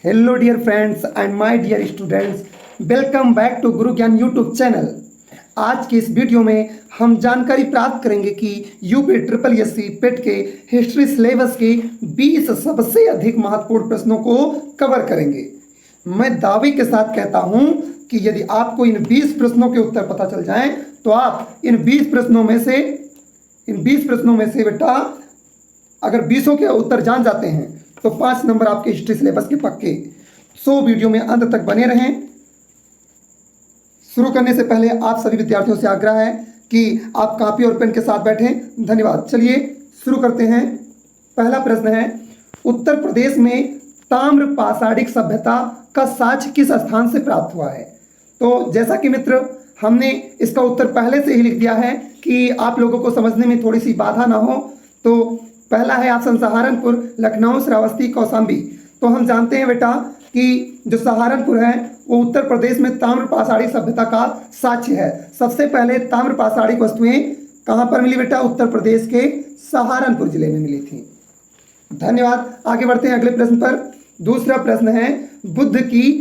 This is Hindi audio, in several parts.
Hello dear friends and my dear students, welcome back to Guru Gyan YouTube channel. आज के इस वीडियो में हम जानकारी प्राप्त करेंगे कि यूपी ट्रिपल एससी पेट के हिस्ट्री सिलेबस के 20 सबसे अधिक महत्वपूर्ण प्रश्नों को कवर करेंगे। मैं दावे के साथ कहता हूं कि यदि आपको इन 20 प्रश्नों के उत्तर पता चल जाएं तो आप इन 20 प्रश्नों में से बेटा अगर 20 के उत्तर जान जाते हैं तो 5 नंबर आपके हिस्ट्री सिलेबस के पक्के। सो वीडियो में अंत तक बने रहें। शुरू करने से पहले आप सभी विद्यार्थियों से आग्रह है कि आप कॉपी और पेन के साथ बैठें। धन्यवाद। चलिए शुरू करते हैं। पहला प्रश्न है, उत्तर प्रदेश में ताम्र पाषाणिक सभ्यता का साक्ष्य किस स्थान से प्राप्त हुआ है? तो जैसा कि मित्र हमने इसका उत्तर पहले से ही लिख दिया है कि आप लोगों को समझने में थोड़ी सी बाधा ना हो, तो पहला है ऑप्शन सहारनपुर, लखनऊ, श्रावस्ती, कौशाम्बी। तो हम जानते हैं बेटा कि जो सहारनपुर है वो उत्तर प्रदेश में ताम्र पाषाणिक सभ्यता का साक्ष्य है। सबसे पहले ताम्र पाषाणिक वस्तुएं कहां पर मिली बेटा? उत्तर प्रदेश के सहारनपुर जिले में मिली थी। धन्यवाद। आगे बढ़ते हैं अगले प्रश्न पर। दूसरा प्रश्न है, बुद्ध की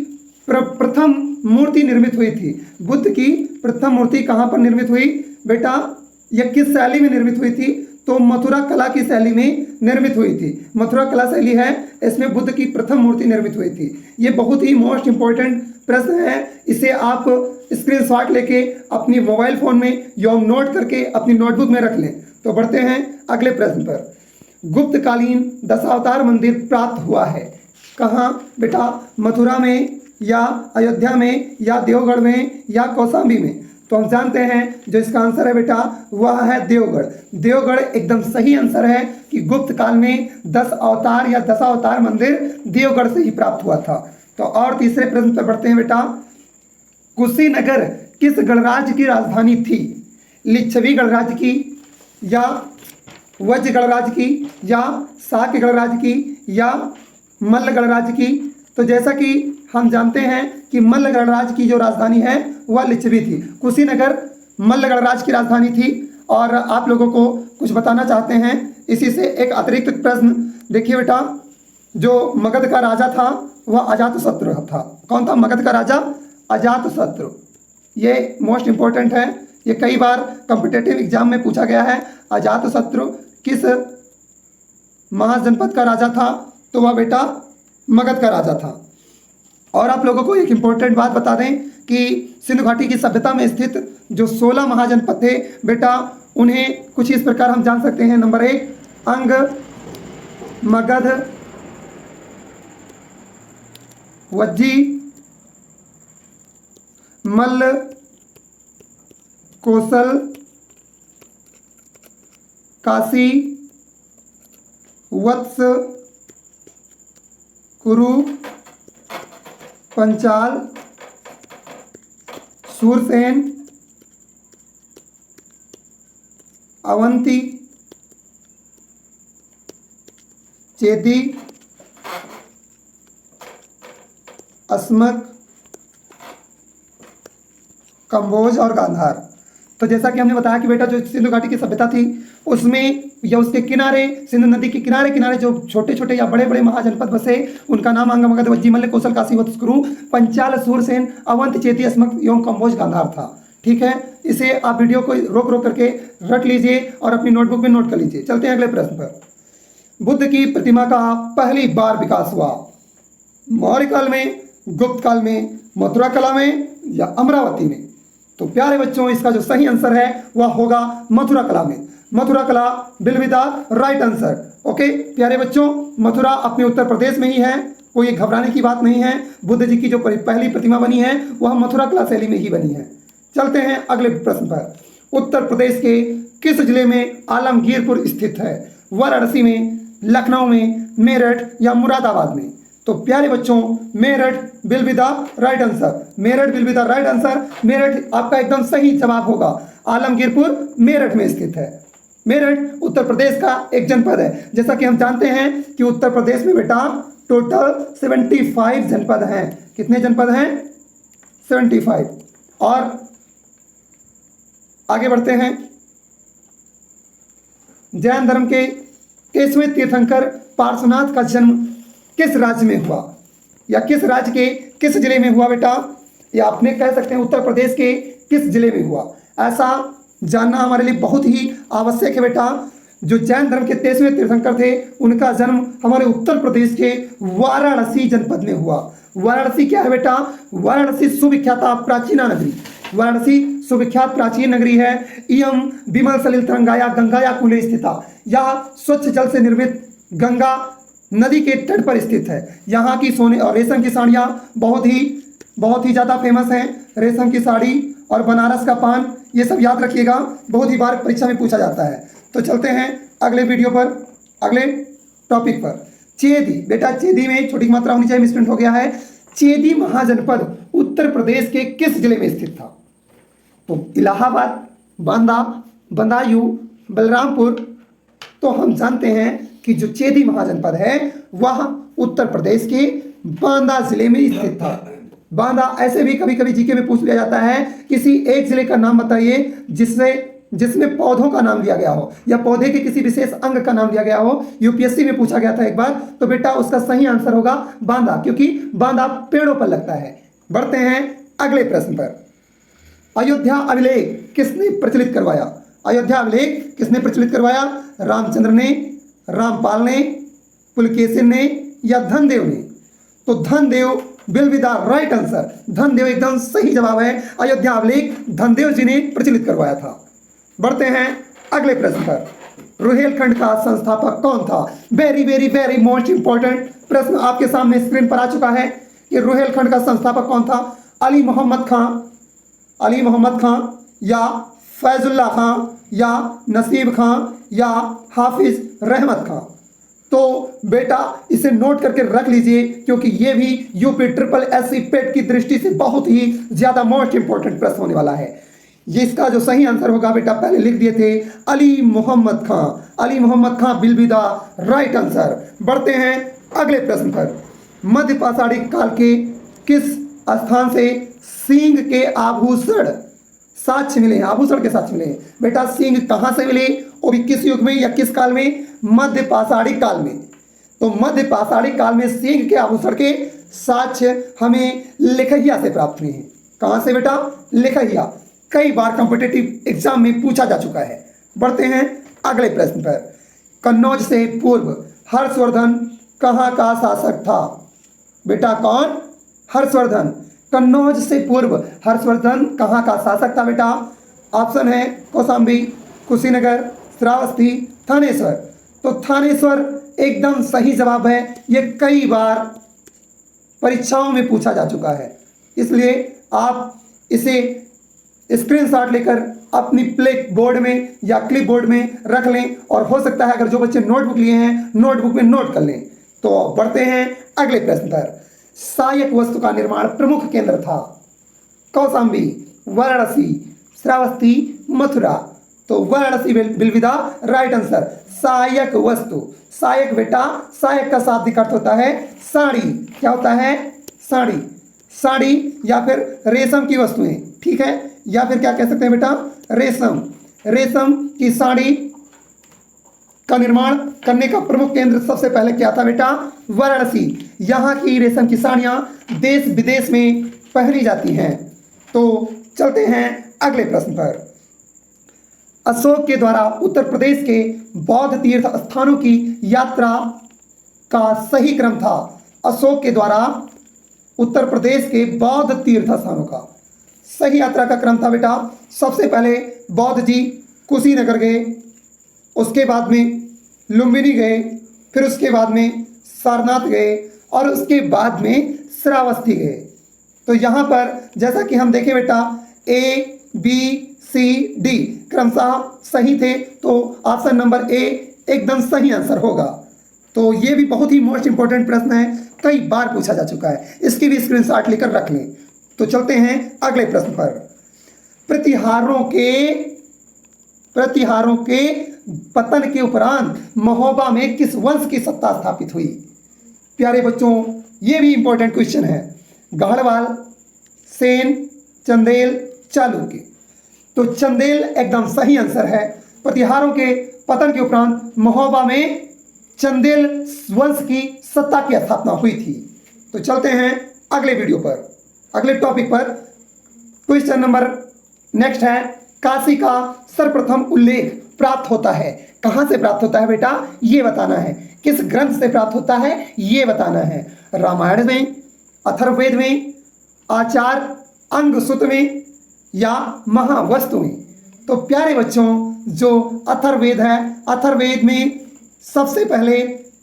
प्रथम मूर्ति निर्मित हुई थी। बुद्ध की प्रथम मूर्ति कहां पर निर्मित हुई बेटा? यह किस शैली में निर्मित हुई थी? तो मथुरा कला की शैली में निर्मित हुई थी। मथुरा कला शैली है, इसमें बुद्ध की प्रथम मूर्ति निर्मित हुई थी। ये बहुत ही मोस्ट इंपॉर्टेंट प्रश्न है। इसे आप स्क्रीनशॉट लेके अपनी मोबाइल फोन में या नोट करके अपनी नोटबुक में रख लें। तो बढ़ते हैं अगले प्रश्न पर। गुप्तकालीन दशावतार मंदिर प्राप्त हुआ है कहाँ बेटा? मथुरा में या अयोध्या में या देवगढ़ में या कौशाम्बी में? तो हम जानते हैं जो इसका आंसर है बेटा वह है देवगढ़। देवगढ़ एकदम सही आंसर है कि गुप्त काल में 10 अवतार या दशावतार मंदिर देवगढ़ से ही प्राप्त हुआ था। तो और तीसरे प्रश्न पर बढ़ते हैं बेटा। कुशीनगर किस गणराज्य की राजधानी थी? लिच्छवी गणराज्य की या वज्र गणराज्य की या शाक्य गणराज्य की या मल्ल गणराज्य की? तो जैसा कि हम जानते हैं कि मल्ल गणराज्य की जो राजधानी है वह लिच्छवी थी। कुशीनगर मल्ल गणराज्य की राजधानी थी। और आप लोगों को कुछ बताना चाहते हैं इसी से एक अतिरिक्त प्रश्न। देखिए बेटा, जो मगध का राजा था वह अजातशत्रु था। कौन था मगध का राजा? अजातशत्रु। ये मोस्ट इंपॉर्टेंट है, ये कई बार कॉम्पिटिटिव एग्जाम में पूछा गया है। अजातशत्रु किस महाजनपद का राजा था? तो वह बेटा मगध का राजा था। और आप लोगों को एक इंपॉर्टेंट बात बता दें कि सिंधु घाटी की सभ्यता में स्थित जो 16 महाजनपद थे बेटा, उन्हें कुछ इस प्रकार हम जान सकते हैं। नंबर 1 अंग, मगध, वज्जी, मल्ल, कौशल, काशी, वत्स, कुरु, पंचाल, सूरसेन, अवंती, चेदी, अस्मक, कंबोज और गांधार। तो जैसा कि हमने बताया कि बेटा जो सिंधु घाटी की सभ्यता थी उसमें या उसके किनारे, सिंधु नदी के किनारे किनारे जो छोटे छोटे या बड़े बड़े महाजनपद बसे उनका नाम अंग, मगध, वज्जी, मल्ल, कौशल, काशी, वत्स, कुरु, पंचाल, सूरसेन, अवंत, चेदी, अस्मक एवं कंबोज, गांधार था। ठीक है, इसे आप वीडियो को रोक रोक करके रट लीजिए और अपनी नोटबुक में नोट कर लीजिए। चलते हैं अगले प्रश्न पर। बुद्ध की प्रतिमा का पहली बार विकास हुआ मौर्य काल में, गुप्त काल में, मथुरा कला में या अमरावती में? तो प्यारे बच्चों, इसका जो सही आंसर है वह होगा मथुरा कला में। मथुरा कला will be the right answer. Okay प्यारे बच्चों, मथुरा अपने उत्तर प्रदेश में ही है, कोई घबराने की बात नहीं है। बुद्ध जी की जो पहली प्रतिमा बनी है वह मथुरा कला शैली में ही बनी है। चलते हैं अगले प्रश्न पर। उत्तर प्रदेश के किस जिले में आलमगीरपुर स्थित है? वाराणसी में, लखनऊ में, मेरठ या मुरादाबाद में? तो प्यारे बच्चों, Meerut will be the right answer. Meerut will be the right answer. Meerut आपका एकदम सही जवाब होगा। आलमगीरपुर मेरठ में स्थित है। मेरठ उत्तर प्रदेश का एक जनपद है। जैसा कि हम जानते हैं कि उत्तर प्रदेश में बेटा टोटल 75 जनपद हैं। कितने जनपद हैं? 75। और आगे बढ़ते हैं। जैन धर्म के 21वें तीर्थंकर पार्श्वनाथ का जन्म किस राज्य में हुआ? या किस राज्य के किस जिले में हुआ बेटा, या अपने कह सकते हैं उत्तर प्रदेश के किस जिले में हुआ, ऐसा जानना हमारे लिए बहुत ही आवश्यक है बेटा। जो जैन धर्म के 23वें तीर्थंकर थे उनका जन्म हमारे उत्तर प्रदेश के वाराणसी जनपद में हुआ। वाराणसी क्या है बेटा, वाराणसी सुविख्यात प्राचीन नगरी, वाराणसी सुविख्यात प्राचीन नगरी है। इयम विमल सलिल तरंगाया गंगाया कूले स्थिता, यह स्वच्छ जल से निर्मित गंगा नदी के तट पर स्थित है। यहाँ की सोने और रेशम की साड़ियाँ बहुत ही ज़्यादा फेमस हैं। रेशम की साड़ी और बनारस का पान, ये सब याद रखिएगा, बहुत ही बार परीक्षा में पूछा जाता है। तो चलते हैं अगले वीडियो पर, अगले टॉपिक पर। चेदी बेटा, चेदी में छोटी मात्रा होनी चाहिए, मिसप्रिंट हो गया है। चेदी महाजनपद उत्तर प्रदेश के किस जिले में स्थित था? तो इलाहाबाद, बांदा, बदायूं, बलरामपुर। तो हम जानते हैं कि जो चेदी महाजनपद है वह उत्तर प्रदेश के बांदा जिले में स्थित था। बांदा, ऐसे भी कभी कभी जीके में पूछ लिया जाता है, किसी एक जिले का नाम बताइए जिसमें पौधों का नाम दिया गया हो या पौधे के किसी विशेष अंग का नाम दिया गया हो। यूपीएससी में पूछा गया था एक बार, तो बेटा उसका सही आंसर होगा बांदा, क्योंकि बांदा पेड़ों पर लगता है। बढ़ते हैं अगले प्रश्न पर। अयोध्या अभिलेख किसने प्रचलित करवाया? अयोध्या अभिलेख किसने प्रचलित करवाया? रामचंद्र ने, रामपाल ने, पुलकेशिन ने या धनदेव ने? तो Dhandev will be the right answer. Dhandev एकदम सही जवाब है। अयोध्या अभिलेख धनदेव जी ने प्रचलित करवाया था। बढ़ते हैं अगले प्रश्न पर। रुहेलखंड का संस्थापक कौन था? Very very very most important प्रश्न आपके सामने स्क्रीन पर आ चुका है कि रुहेलखंड का संस्थापक कौन था? अली मोहम्मद खां या फैजुल्ला खां या नसीब खां या हाफिज रहमत खां? तो बेटा इसे नोट करके रख लीजिए, क्योंकि ये भी यूपी ट्रिपल एससी पेट की दृष्टि से बहुत ही ज्यादा मोस्ट इंपॉर्टेंट प्रश्न होने वाला है। ये इसका जो सही आंसर होगा बेटा पहले लिख दिए थे, Ali Mohammad Khan. Ali Mohammad Khan will be the right answer. बढ़ते हैं अगले प्रश्न पर। मध्य पाषाणी काल के किस स्थान से सींग के आभूषण साक्ष्य मिले? आभूषण के साक्ष्य मिले। बेटा सींग कहां से मिले, वो भी किस युग में या किस काल में? मध्य पाषाणी काल में। तो मध्य पाषाणी काल में सींग के आभूषण के साक्ष्य हमें लिखैया से प्राप्त हुए हैं। कहां से बेटा? लिखैया। कई बार कॉम्पिटिटिव एग्जाम में पूछा जा चुका है। बढ़ते हैं अगले प्रश्न पर। कन्नौज से पूर्व हर्षवर्धन कहां का शासक था? बेटा कौन? हर्षवर्धन। कन्नौज से पूर्व हर्षवर्धन कहां का शासक था बेटा? ऑप्शन है कौशाम्बी, कुशीनगर, श्रावस्ती, थानेश्वर। तो थानेश्वर एकदम सही जवाब है। ये कई बार परीक्षाओं में पूछा जा चुका है, इसलिए आप इसे स्क्रीनशॉट लेकर अपनी ब्लैक बोर्ड में या क्लिप बोर्ड में रख लें, और हो सकता है अगर जो बच्चे नोटबुक लिए हैं नोटबुक में नोट कर लें। तो बढ़ते हैं अगले प्रश्न पर। सहायक वस्तु का निर्माण प्रमुख केंद्र था? कौशाम्बी, वाराणसी, श्रावस्ती, मथुरा। तो Varanasi will be the right answer. सहायक वस्तु, सहायक बेटा, सहायक का शाब्दिक अर्थ होता है साड़ी। क्या होता है? साड़ी। साड़ी या फिर रेशम की वस्तुएं, ठीक है, या फिर क्या कह सकते हैं बेटा? रेशम। रेशम की साड़ी का निर्माण करने का प्रमुख केंद्र सबसे पहले क्या था बेटा? वाराणसी। यहाँ की रेशम की साड़ियाँ देश विदेश में पहनी जाती हैं। तो चलते हैं अगले प्रश्न पर। अशोक के द्वारा उत्तर प्रदेश के बौद्ध तीर्थ स्थानों की यात्रा का सही क्रम था? अशोक के द्वारा उत्तर प्रदेश के बौद्ध तीर्थ स्थानों का सही यात्रा का क्रम था बेटा, सबसे पहले बौद्ध जी कुशीनगर गए, उसके बाद में लुम्बिनी गए, फिर उसके बाद में सारनाथ गए और उसके बाद में श्रावस्ती गए। तो यहाँ पर जैसा कि हम देखें बेटा ए बी सी डी क्रमशः सही थे, तो ऑप्शन नंबर ए एकदम सही आंसर होगा। तो ये भी बहुत ही मोस्ट इंपॉर्टेंट प्रश्न है, कई बार पूछा जा चुका है, इसकी भी स्क्रीनशॉट लेकर रख लें। तो चलते हैं अगले प्रश्न पर। प्रतिहारों के पतन के उपरांत महोबा में किस वंश की सत्ता स्थापित हुई? प्यारे बच्चों ये भी इंपॉर्टेंट क्वेश्चन है। गढ़वाल, सेन, चंदेल, चालुक्य। तो चंदेल एकदम सही आंसर है। प्रतिहारों के पतन के उपरांत महोबा में चंदेल वंश की सत्ता की स्थापना हुई थी। तो चलते हैं अगले वीडियो पर, अगले टॉपिक पर। क्वेश्चन नंबर नेक्स्ट है, काशी का सर्वप्रथम उल्लेख प्राप्त होता है, कहां से प्राप्त होता है बेटा, ये बताना है। किस ग्रंथ से प्राप्त होता है ये बताना है। रामायण में, अथर्ववेद में, आचार अंगसूत्र में या महावस्तु में। तो प्यारे बच्चों, जो अथर्ववेद है, अथर्ववेद में सबसे पहले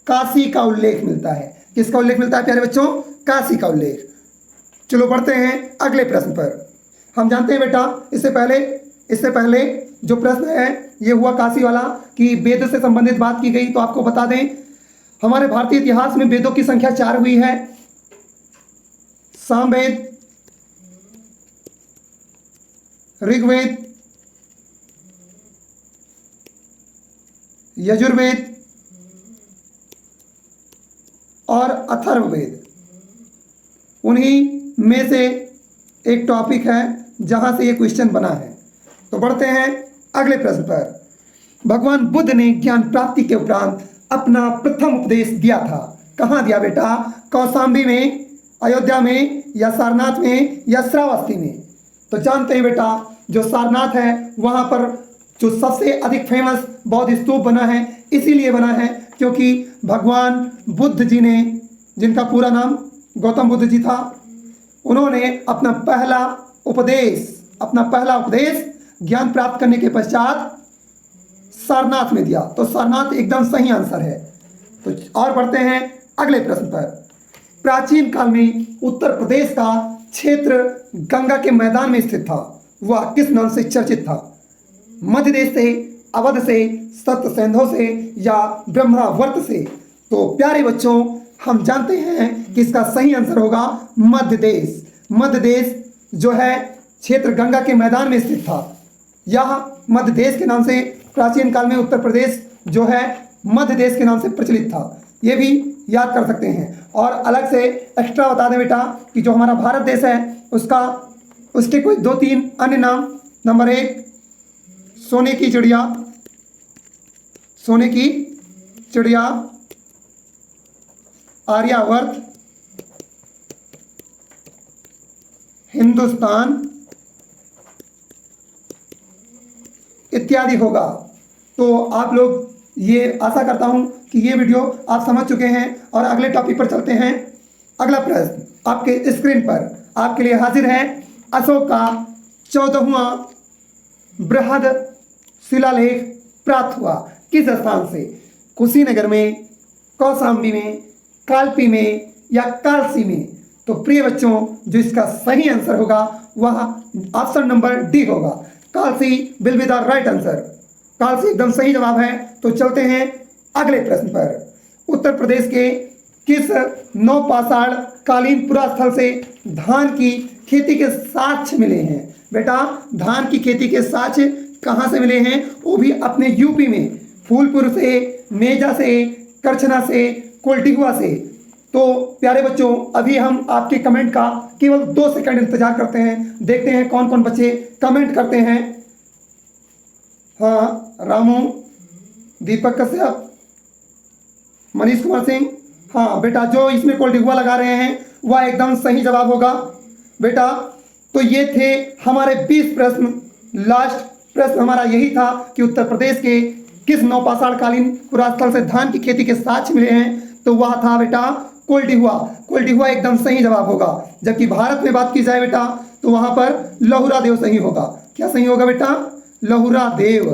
काशी का उल्लेख मिलता है। किसका उल्लेख मिलता है प्यारे बच्चों, काशी का उल्लेख। चलो बढ़ते हैं अगले प्रश्न पर। हम जानते हैं बेटा, इससे पहले जो प्रश्न है ये हुआ काशी वाला कि वेद से संबंधित बात की गई। तो आपको बता दें, हमारे भारतीय इतिहास में वेदों की संख्या 4 हुई है। सामवेद, ऋग्वेद, यजुर्वेद और अथर्ववेद। उन्हीं में से एक टॉपिक है जहां से ये क्वेश्चन बना है। तो बढ़ते हैं अगले प्रश्न पर। भगवान बुद्ध ने ज्ञान प्राप्ति के उपरांत अपना प्रथम उपदेश दिया था, कहां दिया बेटा, कौशाम्बी में, अयोध्या में या सारनाथ में या श्रावस्ती में। तो जानते हैं बेटा, जो सारनाथ है वहां पर जो सबसे अधिक फेमस बौद्ध स्तूप बना है, इसीलिए बना है क्योंकि भगवान बुद्ध जी ने, जिनका पूरा नाम गौतम बुद्ध जी था, उन्होंने अपना पहला उपदेश ज्ञान प्राप्त करने के पश्चात सारनाथ में दिया। तो सारनाथ एकदम सही आंसर है। तो और बढ़ते हैं अगले प्रश्न पर। प्राचीन काल में उत्तर प्रदेश का क्षेत्र गंगा के मैदान में स्थित था, वह किस नाम से चर्चित था? मध्य देश से, अवध से, सप्तसिंधु से या ब्रह्मावर्त से? तो प्यारे बच्चों, हम जानते हैं कि इसका सही आंसर होगा मध्य देश। मध्य देश जो है क्षेत्र गंगा के मैदान में स्थित था। यह मध्य देश के नाम से प्राचीन काल में उत्तर प्रदेश जो है मध्य देश के नाम से प्रचलित था। ये भी याद कर सकते हैं। और अलग से एक्स्ट्रा बता दें बेटा कि जो हमारा भारत देश है उसके कोई 2-3 अन्य नाम। नंबर 1 सोने की चिड़िया, आर्यावर्त, हिंदुस्तान इत्यादि होगा। तो आप लोग, ये आशा करता हूं कि ये वीडियो आप समझ चुके हैं। और अगले टॉपिक पर चलते हैं। अगला प्रश्न आपके स्क्रीन पर आपके लिए हाजिर है। अशोक का 14वां बृहद शिलालेख प्राप्त हुआ किस स्थान से? कुशीनगर में, कौशाम्बी में, कालपी में या कालसी में? तो प्रिय बच्चों, जो इसका सही आंसर होगा वह ऑप्शन नंबर डी होगा। Kalsi will be the right answer. Kalsi एकदम सही जवाब है। तो चलते हैं अगले प्रश्न पर। उत्तर प्रदेश के किस नौपाषाण कालीन पुरास्थल से धान की खेती के साक्ष्य मिले हैं? बेटा, धान की खेती के साक्ष्य कहां से मिले हैं? वो भी अपने यूपी में, फूलपुर से, मेजा से, करछना से, कोल्टिहुआ से। तो प्यारे बच्चों, अभी हम आपके कमेंट का केवल 2 सेकंड इंतजार करते हैं। देखते हैं कौन कौन बच्चे कमेंट करते हैं। हाँ, रामू, दीपक कश्यप, मनीष कुमार सिंह। हाँ बेटा, जो इसमें कोल्टिहुआ लगा रहे हैं वह एकदम सही जवाब होगा बेटा। तो ये थे हमारे 20 प्रश्न। लास्ट प्रश्न हमारा यही था कि उत्तर प्रदेश के किस नौपाषाण कालीन पुरास्थल से धान की खेती के साक्ष्य मिले हैं? तो वह था बेटा कोल्टिहुआ। कोल्टिहुआ एकदम सही जवाब होगा। जबकि भारत में बात की जाए बेटा तो वहां पर लहुरा देव सही होगा। क्या सही होगा बेटा? लहुरा देव।